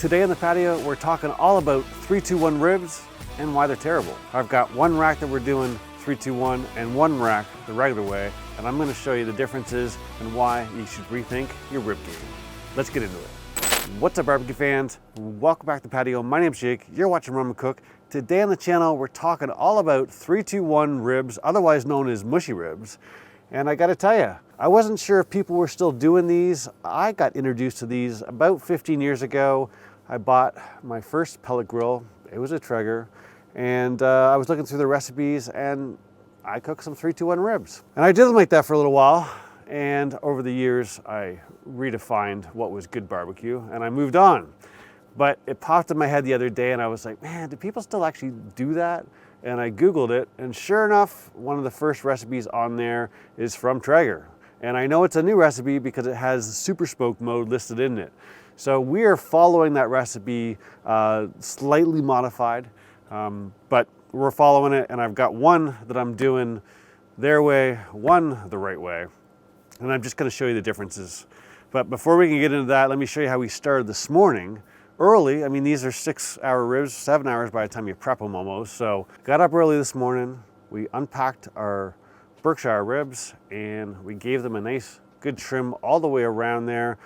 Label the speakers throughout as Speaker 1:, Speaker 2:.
Speaker 1: Today on the patio, we're talking all about 3-2-1 ribs and why they're terrible. I've got one rack that we're doing 3-2-1 and one rack the regular way, and I'm going to show you the differences and why you should rethink your rib game. Let's get into it. What's up, barbecue fans? Welcome back to the patio. My name's Jake. You're watching Rum and Cook. Today on the channel, we're talking all about 3-2-1 ribs, otherwise known as mushy ribs. And I gotta tell you, I wasn't sure if people were still doing these. I got introduced to these about 15 years ago. I bought my first pellet grill. It was a Traeger. And I was looking through the recipes and I cooked some 3-2-1 ribs. And I did them like that for a little while. And over the years, I redefined what was good barbecue and I moved on. But it popped in my head the other day and I was like, man, do people still actually do that? And I Googled it, and sure enough, one of the first recipes on there is from Traeger. And I know it's a new recipe because it has Super Smoke mode listed in it. So we are following that recipe, slightly modified, but we're following it, and I've got one that I'm doing their way, one the right way. And I'm just gonna show you the differences. But before we can get into that, let me show you how we started this morning. Early, I mean, these are 6-hour ribs, 7 hours by the time you prep them almost. So got up early this morning, we unpacked our Berkshire ribs and we gave them a nice good trim all the way around there.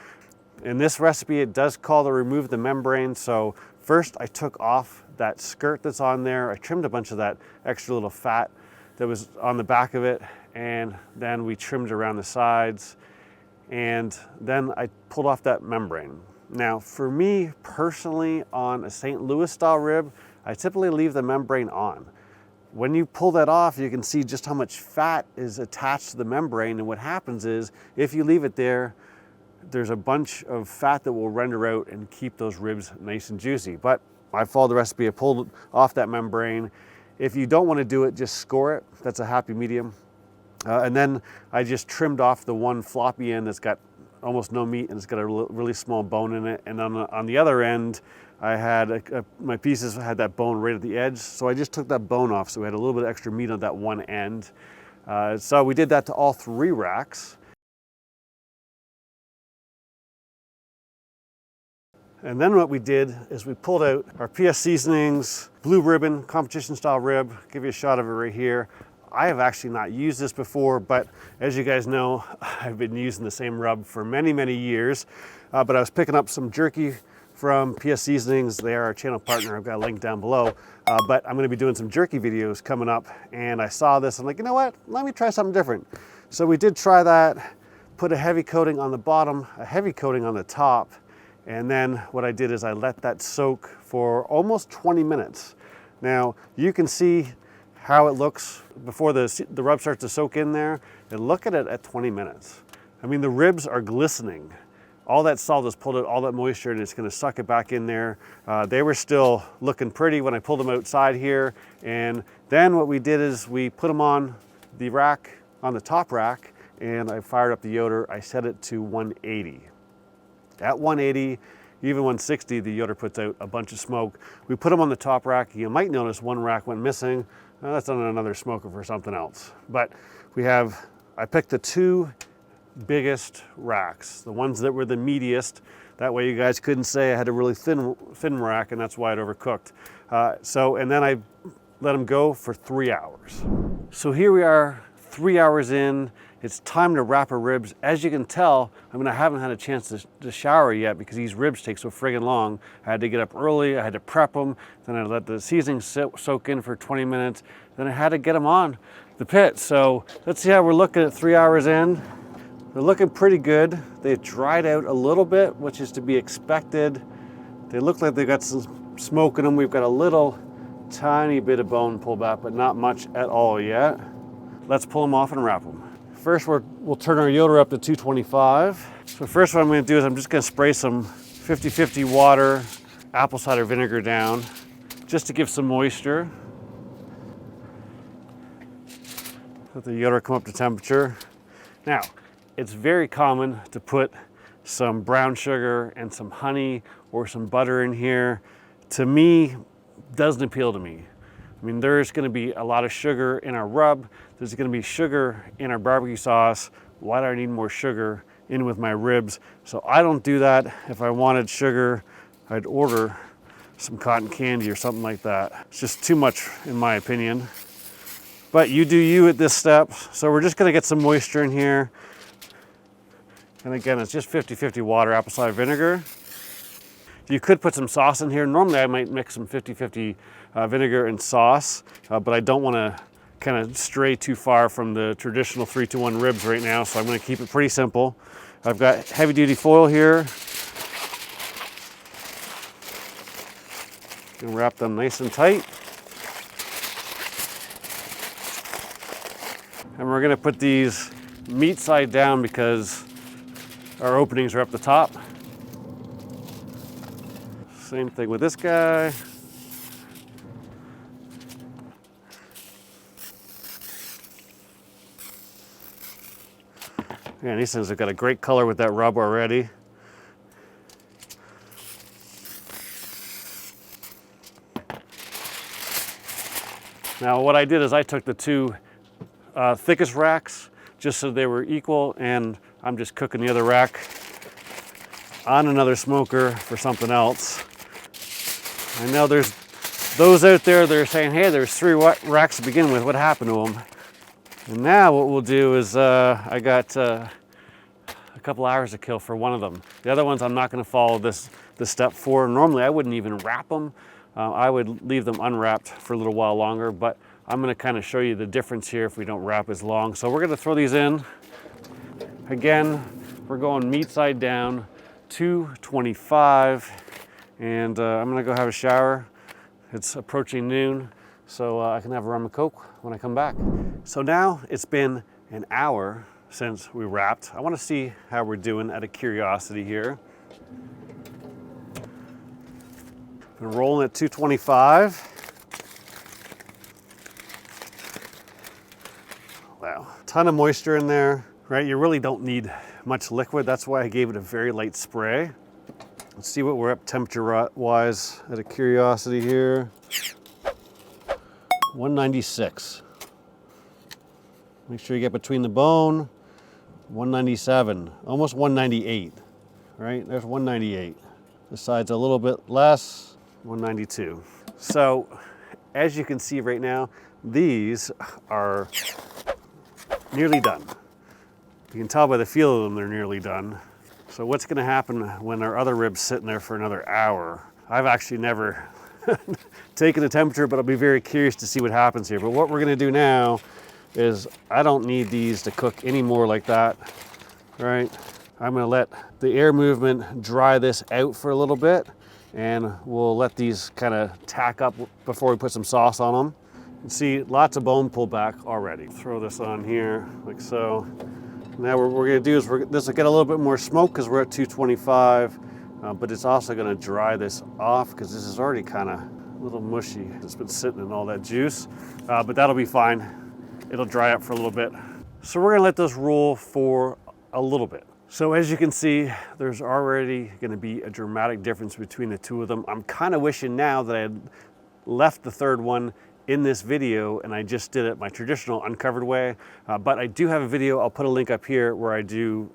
Speaker 1: In this recipe, it does call to remove the membrane. So first I took off that skirt that's on there. I trimmed a bunch of that extra little fat that was on the back of it. And then we trimmed around the sides. And then I pulled off that membrane. Now, for me personally, on a St. Louis style rib, I typically leave the membrane on. When you pull that off, you can see just how much fat is attached to the membrane, and what happens is, if you leave it there, there's a bunch of fat that will render out and keep those ribs nice and juicy. But I followed the recipe, I pulled off that membrane. If you don't want to do it, just score it. That's a happy medium. And then I just trimmed off the one floppy end that's got almost no meat and it's got a really small bone in it. And on the other end, I had my pieces had that bone right at the edge. So I just took that bone off. So we had a little bit of extra meat on that one end. So we did that to all 3 racks. And then what we did is we pulled out our PS Seasonings Blue Ribbon competition style rib. Give you a shot of it right here. I have actually not used this before, but as you guys know, I've been using the same rub for many, many years. But I was picking up some jerky from PS Seasonings. They are our channel partner. I've got a link down below. But I'm gonna be doing some jerky videos coming up. And I saw this, I'm like, you know what? Let me try something different. So we did try that, put a heavy coating on the bottom, a heavy coating on the top. And then what I did is I let that soak for almost 20 minutes. Now, you can see how it looks before the rub starts to soak in there, and look at it at 20 minutes. I mean, the ribs are glistening. All that salt has pulled out all that moisture and it's gonna suck it back in there. They were still looking pretty when I pulled them outside here. And then what we did is we put them on the rack, on the top rack, and I fired up the Yoder. I set it to 180. At 180, even 160, the Yoder puts out a bunch of smoke. We put them on the top rack. You might notice one rack went missing. That's on another smoker for something else. But I picked the 2 biggest racks, the ones that were the meatiest. That way you guys couldn't say I had a really thin rack and that's why it overcooked. And then I let them go for 3 hours. So here we are, 3 hours in. It's time to wrap our ribs. As you can tell, I haven't had a chance to shower yet because these ribs take so friggin' long. I had to get up early, I had to prep them, then I let the seasoning soak in for 20 minutes, then I had to get them on the pit. So let's see how we're looking at 3 hours in. They're looking pretty good. They've dried out a little bit, which is to be expected. They look like they've got some smoke in them. We've got a little tiny bit of bone pulled back, but not much at all yet. Let's pull them off and wrap them. First, we'll turn our Yoder up to 225. So first what I'm gonna do is I'm just gonna spray some 50/50 water, apple cider vinegar down, just to give some moisture. Let the Yoder come up to temperature. Now, it's very common to put some brown sugar and some honey or some butter in here. To me, doesn't appeal to me. I mean, there's gonna be a lot of sugar in our rub. There's gonna be sugar in our barbecue sauce. Why do I need more sugar in with my ribs? So I don't do that. If I wanted sugar, I'd order some cotton candy or something like that. It's just too much in my opinion. But you do you at this step. So we're just gonna get some moisture in here. And again, it's just 50-50 water, apple cider vinegar. You could put some sauce in here. Normally I might mix some 50-50 vinegar and sauce, but I don't wanna kind of stray too far from the traditional 3-2-1 ribs right now, so I'm gonna keep it pretty simple. I've got heavy duty foil here. Gonna wrap them nice and tight. And we're gonna put these meat side down because our openings are up the top. Same thing with this guy. Yeah, these things have got a great color with that rub already. Now what I did is I took the two thickest racks just so they were equal, and I'm just cooking the other rack on another smoker for something else. I know there's those out there that are saying, hey, there's 3 racks to begin with, what happened to them? And now what we'll do is I got a couple hours to kill for one of them. The other ones I'm not gonna follow this step for. Normally I wouldn't even wrap them. I would leave them unwrapped for a little while longer, but I'm gonna kind of show you the difference here if we don't wrap as long. So we're gonna throw these in. Again, we're going meat side down, 225, and I'm gonna go have a shower. It's approaching noon, so I can have a rum and coke when I come back. So now it's been an hour since we wrapped. I wanna see how we're doing out of curiosity here. Been rolling at 225. Wow, ton of moisture in there, right? You really don't need much liquid. That's why I gave it a very light spray. Let's see what we're up temperature-wise out of curiosity here. 196. Make sure you get between the bone. 197, almost 198, right? There's 198. This side's a little bit less, 192. So, as you can see right now, these are nearly done. You can tell by the feel of them they're nearly done. So what's gonna happen when our other rib's sitting there for another hour? I've actually never taken a temperature, but I'll be very curious to see what happens here. But what we're gonna do now is I don't need these to cook anymore like that, right? I'm gonna let the air movement dry this out for a little bit, and we'll let these kind of tack up before we put some sauce on them. You can see lots of bone pull back already. Throw this on here like so. Now what we're gonna do is this will get a little bit more smoke because we're at 225, but it's also gonna dry this off because this is already kind of a little mushy. It's been sitting in all that juice, but that'll be fine. It'll dry up for a little bit. So we're gonna let this roll for a little bit. So as you can see, there's already gonna be a dramatic difference between the two of them. I'm kind of wishing now that I had left the third one in this video and I just did it my traditional uncovered way, but I do have a video, I'll put a link up here, where I do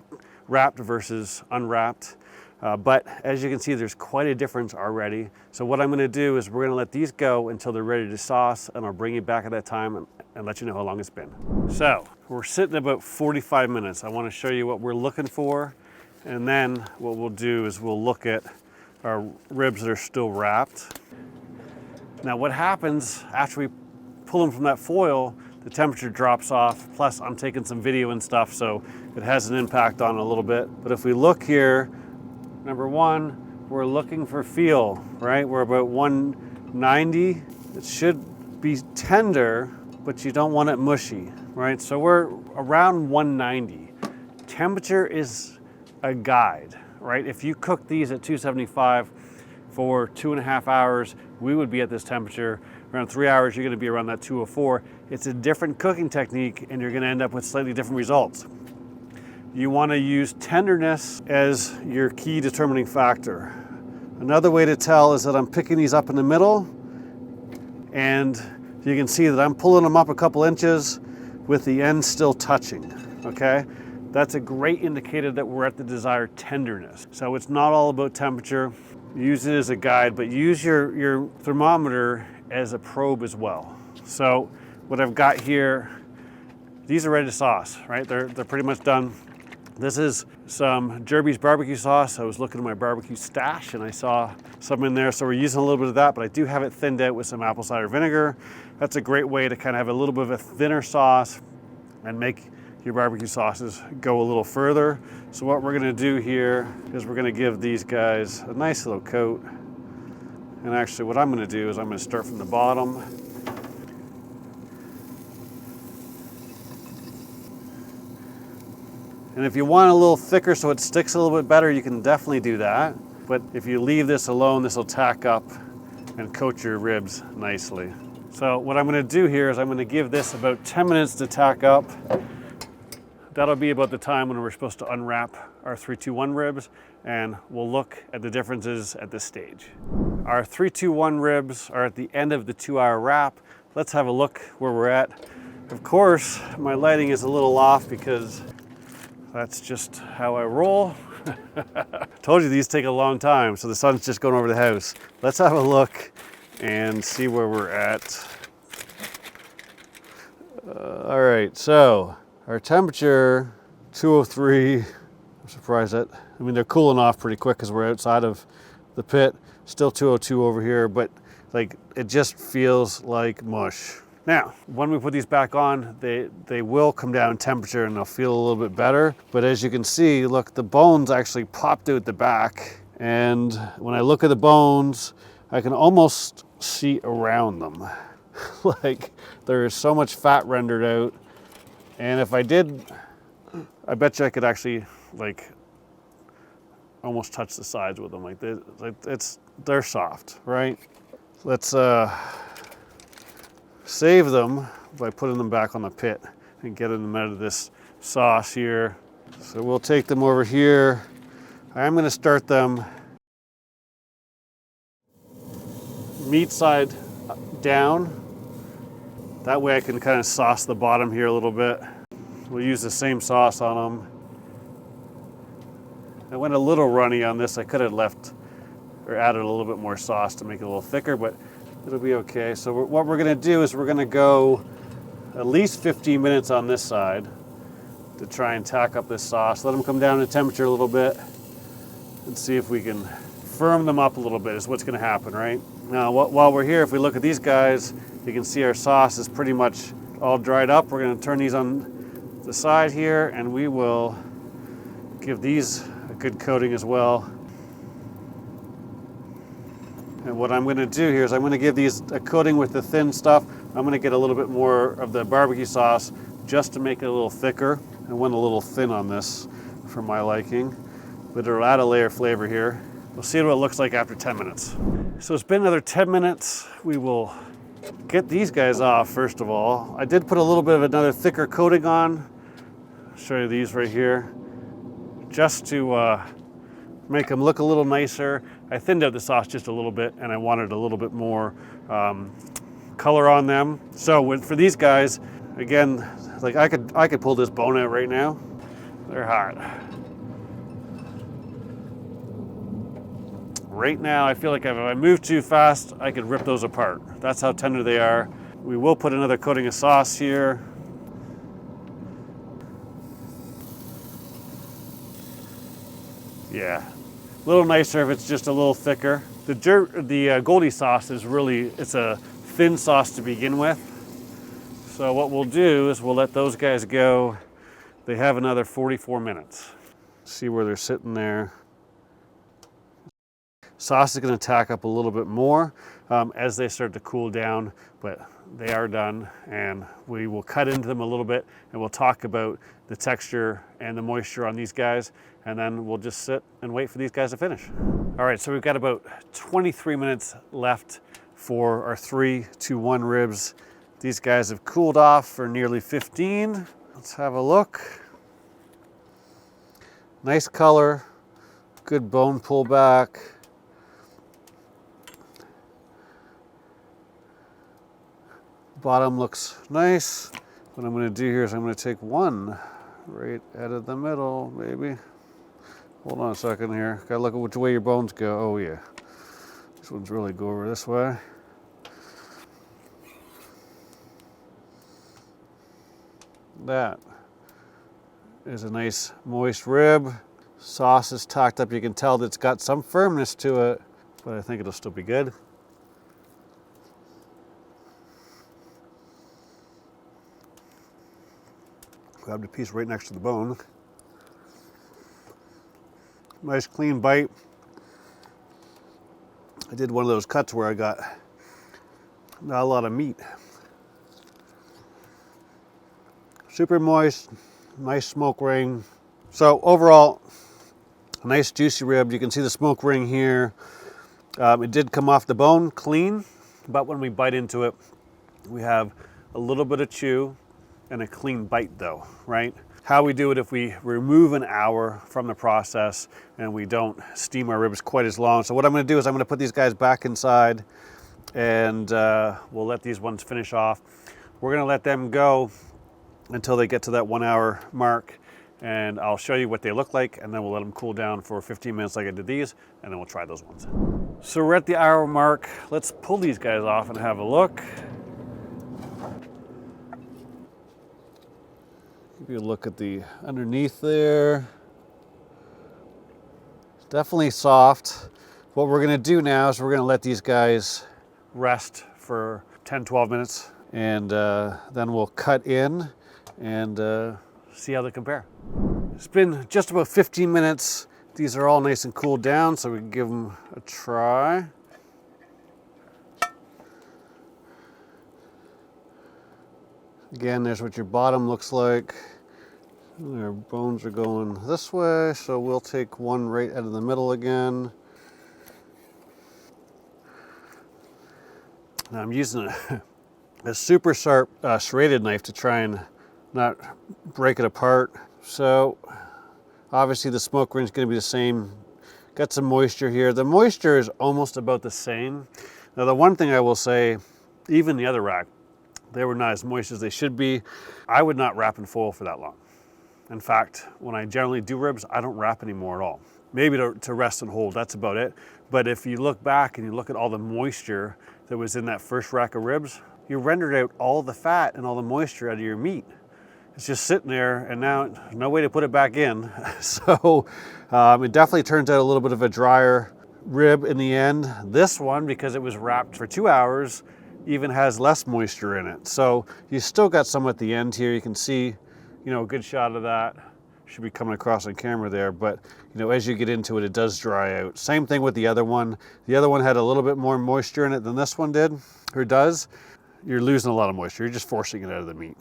Speaker 1: wrapped versus unwrapped. But as you can see, there's quite a difference already. So what I'm gonna do is we're gonna let these go until they're ready to sauce, and I'll bring you back at that time and let you know how long it's been. So we're sitting about 45 minutes. I wanna show you what we're looking for, and then what we'll do is we'll look at our ribs that are still wrapped. Now what happens after we pull them from that foil, the temperature drops off, plus I'm taking some video and stuff, so it has an impact on it a little bit. But if we look here, number one, we're looking for feel, right? We're about 190. It should be tender, but you don't want it mushy, right? So we're around 190. Temperature is a guide, right? If you cook these at 275 for 2.5 hours, we would be at this temperature. Around 3 hours, you're gonna be around that 204. It's a different cooking technique, and you're gonna end up with slightly different results. You wanna use tenderness as your key determining factor. Another way to tell is that I'm picking these up in the middle, and you can see that I'm pulling them up a couple inches with the end still touching, okay? That's a great indicator that we're at the desired tenderness. So it's not all about temperature. use it as a guide, but use your thermometer as a probe as well. So what I've got here, these are ready to sauce, right? They're pretty much done. This is some Jerby's barbecue sauce. I was looking at my barbecue stash and I saw some in there, so we're using a little bit of that, but I do have it thinned out with some apple cider vinegar. That's a great way to kind of have a little bit of a thinner sauce and make your barbecue sauces go a little further. So what we're gonna do here is we're gonna give these guys a nice little coat. And actually what I'm gonna do is I'm gonna start from the bottom. And if you want a little thicker so it sticks a little bit better, you can definitely do that. But if you leave this alone, this will tack up and coat your ribs nicely. So what I'm gonna do here is I'm gonna give this about 10 minutes to tack up. That'll be about the time when we're supposed to unwrap our 3-2-1 ribs, and we'll look at the differences at this stage. Our 3-2-1 ribs are at the end of the 2-hour wrap. Let's have a look where we're at. Of course, my lighting is a little off because that's just how I roll. Told you these take a long time, so the sun's just going over the house. Let's have a look and see where we're at. All right, so our temperature, 203. I'm surprised that, I mean, they're cooling off pretty quick because we're outside of the pit. Still 202 over here, but like it just feels like mush. Now, when we put these back on, they will come down in temperature and they'll feel a little bit better. But as you can see, look, the bones actually popped out the back. And when I look at the bones, I can almost see around them. Like there is so much fat rendered out. And if I did, I bet you I could actually like almost touch the sides with them. Like they're soft, right? Let's save them by putting them back on the pit and getting them out of this sauce here. So we'll take them over here. I'm going to start them meat side down. That way I can kind of sauce the bottom here a little bit. We'll use the same sauce on them. I went a little runny on this. I could have left or added a little bit more sauce to make it a little thicker, but it'll be okay. So what we're gonna do is we're gonna go at least 15 minutes on this side to try and tack up this sauce. Let them come down in temperature a little bit and see if we can firm them up a little bit is what's gonna happen, right? Now, while we're here, if we look at these guys, you can see our sauce is pretty much all dried up. We're gonna turn these on the side here and we will give these a good coating as well. And what I'm going to do here is I'm going to give these a coating with the thin stuff. I'm going to get a little bit more of the barbecue sauce just to make it a little thicker. I went a little thin on this for my liking, but it'll add a layer of flavor here. We'll see what it looks like after 10 minutes. So it's been another 10 minutes. We will get these guys off first of all. I did put a little bit of another thicker coating on. I'll show you these right here, just to make them look a little nicer. I thinned out the sauce just a little bit and I wanted a little bit more color on them. So for these guys, again, like I could pull this bone out right now. They're hot. Right now, I feel like if I move too fast, I could rip those apart. That's how tender they are. We will put another coating of sauce here. Yeah, a little nicer if it's just a little thicker. The Goldie sauce is really, it's a thin sauce to begin with. So what we'll do is we'll let those guys go. They have another 44 minutes. See where they're sitting there. Sauce is going to tack up a little bit more as they start to cool down, but they are done and we will cut into them a little bit and we'll talk about the texture and the moisture on these guys, and then we'll just sit and wait for these guys to finish. All right, so we've got about 23 minutes left for our 3-2-1 ribs. These guys have cooled off for nearly 15. Let's have a look. Nice color, good bone pullback. Bottom looks nice. What I'm going to do here is I'm going to take one right out of the middle, maybe. Hold on a second here. Got to look at which way your bones go. Oh yeah. These ones really go over this way. That is a nice moist rib. Sauce is tacked up. You can tell that it's got some firmness to it, but I think it'll still be good. Grab the piece right next to the bone. Nice clean bite. I did one of those cuts where I got not a lot of meat. Super moist, nice smoke ring. So overall, a nice juicy rib. You can see the smoke ring here. It did come off the bone clean, but when we bite into it, we have a little bit of chew and a clean bite though, right? How we do it if we remove an hour from the process and we don't steam our ribs quite as long. So what I'm gonna do is I'm gonna put these guys back inside and we'll let these ones finish off. We're gonna let them go until they get to that 1 hour mark, and I'll show you what they look like, and then we'll let them cool down for 15 minutes like I did these, and then we'll try those ones. So we're at the hour mark. Let's pull these guys off and have a look. Give you a look at the underneath there. It's definitely soft. What we're gonna do now is we're gonna let these guys rest for 10, 12 minutes, and then we'll cut in and see how they compare. It's been just about 15 minutes. These are all nice and cooled down, so we can give them a try. Again, there's what your bottom looks like. Our bones are going this way, so we'll take one right out of the middle again. Now I'm using a super sharp serrated knife to try and not break it apart. So obviously the smoke ring is going to be the same. Got some moisture here. The moisture is almost about the same. Now the one thing I will say, even the other rack, they were not as moist as they should be. I would not wrap in foil for that long. In fact, when I generally do ribs, I don't wrap anymore at all. Maybe to rest and hold, that's about it. But if you look back and you look at all the moisture that was in that first rack of ribs, you rendered out all the fat and all the moisture out of your meat. It's just sitting there, and now no way to put it back in. So it definitely turns out a little bit of a drier rib in the end. This one, because it was wrapped for 2 hours, even has less moisture in it. So you still got some at the end here. You can see, you know, a good shot of that. Should be coming across on camera there, but you know, as you get into it, it does dry out. Same thing with the other one. The other one had a little bit more moisture in it than this one did, or does. You're losing a lot of moisture. You're just forcing it out of the meat.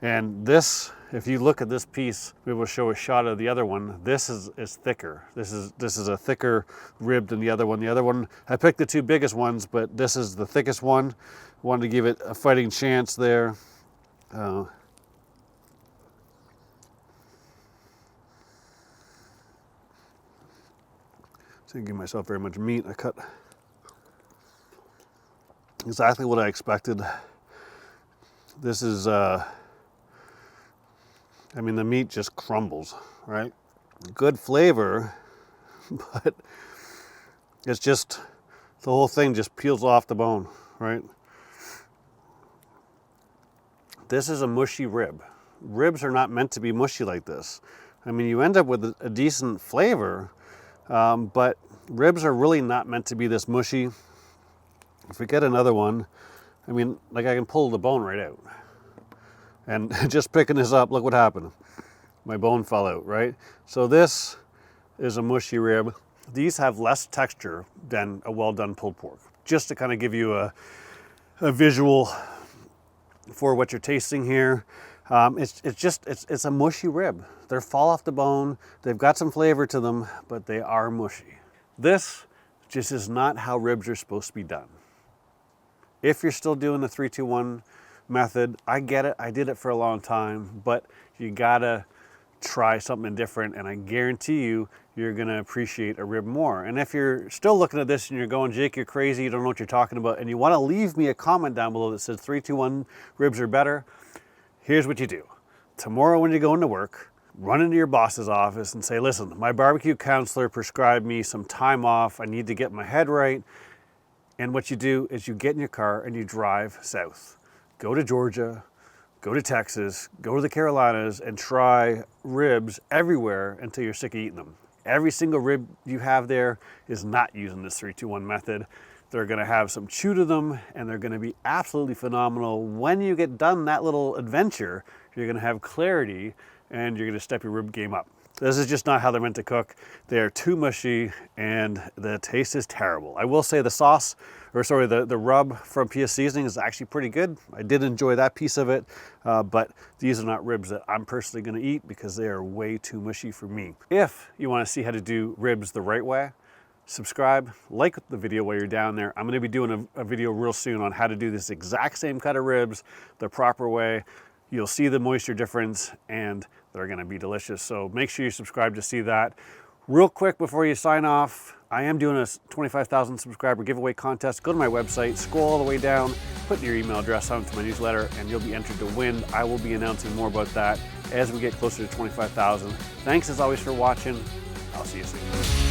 Speaker 1: And this, if you look at this piece, we will show a shot of the other one. This is thicker. This is a thicker rib than the other one. The other one, I picked the two biggest ones, but this is the thickest one. Wanted to give it a fighting chance there. So I didn't give myself very much meat. I cut exactly what I expected. This is, I mean, the meat just crumbles, right? Good flavor, but it's just, the whole thing just peels off the bone, right? This is a mushy rib. Ribs are not meant to be mushy like this. I mean, you end up with a decent flavor, but ribs are really not meant to be this mushy. If we get another one, I mean, like I can pull the bone right out. And just picking this up, look what happened. My bone fell out, right? So this is a mushy rib. These have less texture than a well-done pulled pork. Just to kind of give you a visual for what you're tasting here. It's a mushy rib. They fall off the bone. They've got some flavor to them, but they are mushy. This just is not how ribs are supposed to be done. If you're still doing the 3-2-1 method, I get it. I did it for a long time, but you gotta try something different, and I guarantee you, you're gonna appreciate a rib more. And if you're still looking at this and you're going, Jake, you're crazy, you don't know what you're talking about, and you wanna leave me a comment down below that says 3-2-1 ribs are better, here's what you do. Tomorrow when you're going to work, run into your boss's office and say, listen, my barbecue counselor prescribed me some time off. I need to get my head right. And what you do is you get in your car and you drive south. Go to Georgia, go to Texas, go to the Carolinas, and try ribs everywhere until you're sick of eating them. Every single rib you have there is not using this 3-2-1 method. They're gonna have some chew to them, and they're gonna be absolutely phenomenal. When you get done that little adventure, you're gonna have clarity and you're gonna step your rib game up. This is just not how they're meant to cook. They're too mushy and the taste is terrible. I will say the sauce, or sorry, the rub from PS Seasoning is actually pretty good. I did enjoy that piece of it, but these are not ribs that I'm personally gonna eat because they are way too mushy for me. If you wanna see how to do ribs the right way, subscribe, like the video while you're down there. I'm gonna be doing a video real soon on how to do this exact same cut of ribs the proper way. You'll see the moisture difference and they're gonna be delicious. So make sure you subscribe to see that. Real quick before you sign off, I am doing a 25,000 subscriber giveaway contest. Go to my website, scroll all the way down, put your email address onto my newsletter, and you'll be entered to win. I will be announcing more about that as we get closer to 25,000. Thanks as always for watching. I'll see you soon.